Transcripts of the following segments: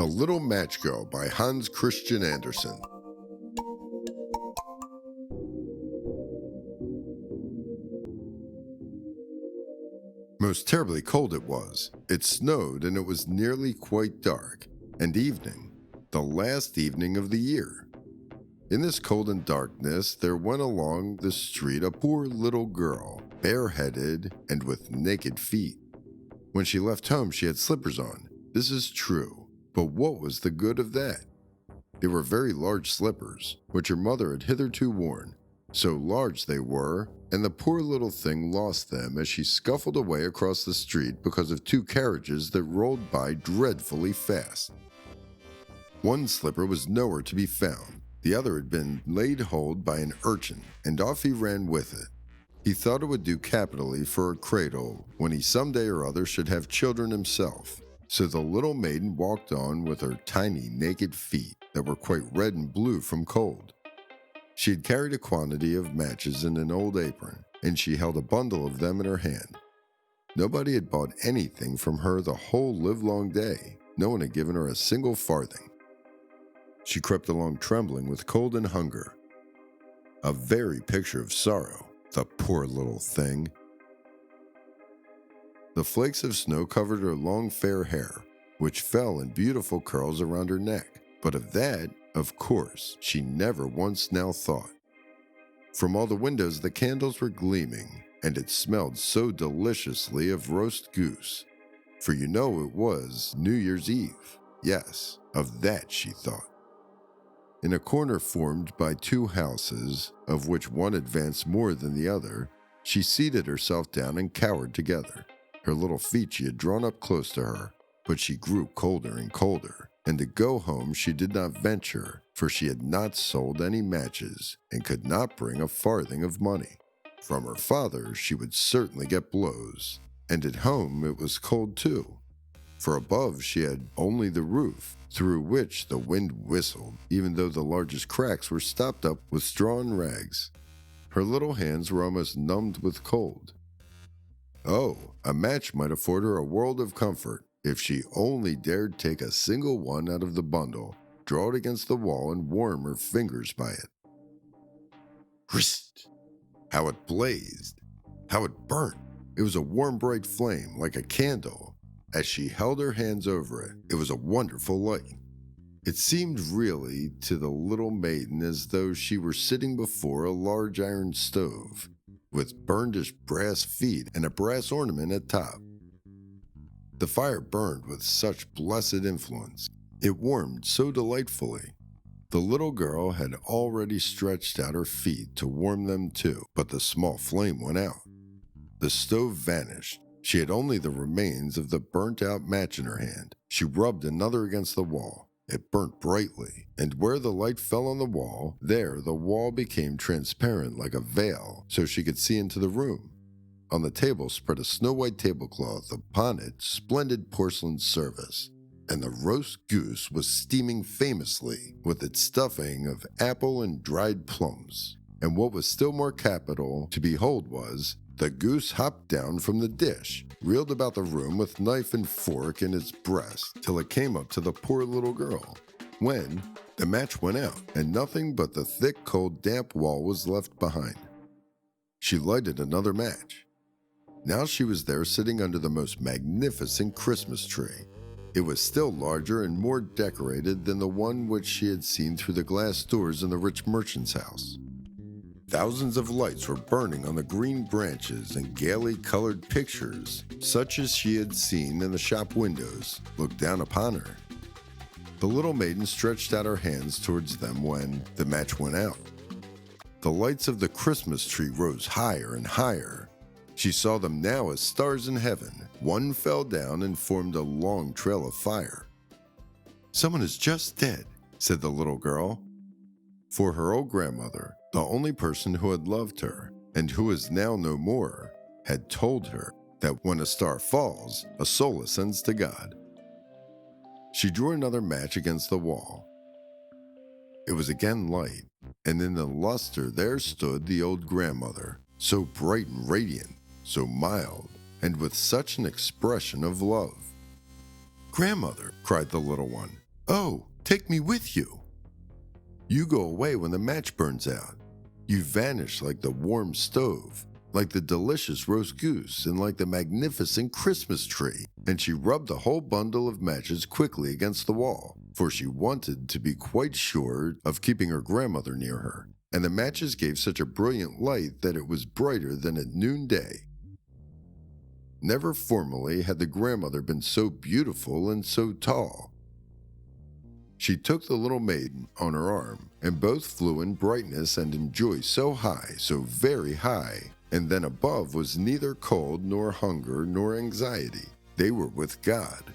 The Little Match Girl by Hans Christian Andersen. Most terribly cold it was. It snowed and it was nearly quite dark, and evening, the last evening of the year. In this cold and darkness, there went along the street a poor little girl, bareheaded and with naked feet. When she left home, she had slippers on. This is true, but what was the good of that? They were very large slippers, which her mother had hitherto worn. So large they were, and the poor little thing lost them as she scuffled away across the street because of two carriages that rolled by dreadfully fast. One slipper was nowhere to be found. The other had been laid hold by an urchin, and off he ran with it. He thought it would do capitally for a cradle when he someday or other should have children himself. So the little maiden walked on with her tiny naked feet that were quite red and blue from cold. She had carried a quantity of matches in an old apron, and she held a bundle of them in her hand. Nobody had bought anything from her the whole livelong day. No one had given her a single farthing. She crept along trembling with cold and hunger. A very picture of sorrow, the poor little thing. The flakes of snow covered her long fair hair, which fell in beautiful curls around her neck. But of that, of course, she never once now thought. From all the windows the candles were gleaming, and it smelled so deliciously of roast goose. For you know it was New Year's Eve. Yes, of that she thought. In a corner formed by two houses, of which one advanced more than the other, she seated herself down and cowered together. Her little feet she had drawn up close to her, but she grew colder and colder, and to go home she did not venture, for she had not sold any matches and could not bring a farthing of money. From her father she would certainly get blows, and at home it was cold too, for above she had only the roof, through which the wind whistled, even though the largest cracks were stopped up with straw and rags. Her little hands were almost numbed with cold. Oh, a match might afford her a world of comfort, if she only dared take a single one out of the bundle, draw it against the wall, and warm her fingers by it. Whist! How it blazed! How it burnt! It was a warm, bright flame, like a candle. As she held her hands over it, it was a wonderful light. It seemed really to the little maiden as though she were sitting before a large iron stove, with burnished brass feet and a brass ornament at top. The fire burned with such blessed influence. It warmed so delightfully. The little girl had already stretched out her feet to warm them too, but the small flame went out. The stove vanished. She had only the remains of the burnt-out match in her hand. She rubbed another against the wall. It burnt brightly, and where the light fell on the wall, there the wall became transparent like a veil, so she could see into the room. On the table spread a snow-white tablecloth, upon it splendid porcelain service, and the roast goose was steaming famously with its stuffing of apple and dried plums. And what was still more capital to behold was, the goose hopped down from the dish, reeled about the room with knife and fork in its breast, till it came up to the poor little girl, when the match went out, and nothing but the thick, cold, damp wall was left behind. She lighted another match. Now she was there sitting under the most magnificent Christmas tree. It was still larger and more decorated than the one which she had seen through the glass doors in the rich merchant's house. Thousands of lights were burning on the green branches, and gaily colored pictures, such as she had seen in the shop windows, looked down upon her. The little maiden stretched out her hands towards them when the match went out. The lights of the Christmas tree rose higher and higher. She saw them now as stars in heaven. One fell down and formed a long trail of fire. "Someone is just dead," said the little girl. For her old grandmother, the only person who had loved her, and who is now no more, had told her that when a star falls, a soul ascends to God. She drew another match against the wall. It was again light, and in the luster there stood the old grandmother, so bright and radiant, so mild, and with such an expression of love. "Grandmother," cried the little one, "Oh, take me with you. You go away when the match burns out. You vanish like the warm stove, like the delicious roast goose, and like the magnificent Christmas tree." And she rubbed the whole bundle of matches quickly against the wall, for she wanted to be quite sure of keeping her grandmother near her. And the matches gave such a brilliant light that it was brighter than at noonday. Never formerly had the grandmother been so beautiful and so tall. She took the little maiden on her arm, and both flew in brightness and in joy so high, so very high, and then above was neither cold nor hunger nor anxiety. They were with God.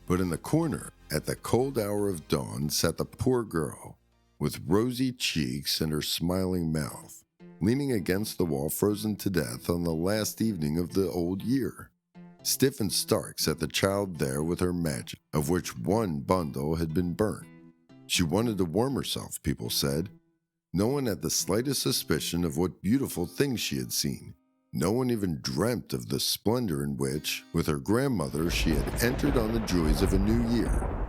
But in the corner, at the cold hour of dawn, sat the poor girl, with rosy cheeks and her smiling mouth, leaning against the wall, frozen to death on the last evening of the old year. Stiff and stark sat the child there with her magic, of which one bundle had been burnt. She wanted to warm herself, people said. No one had the slightest suspicion of what beautiful things she had seen. No one even dreamt of the splendor in which, with her grandmother, she had entered on the joys of a new year.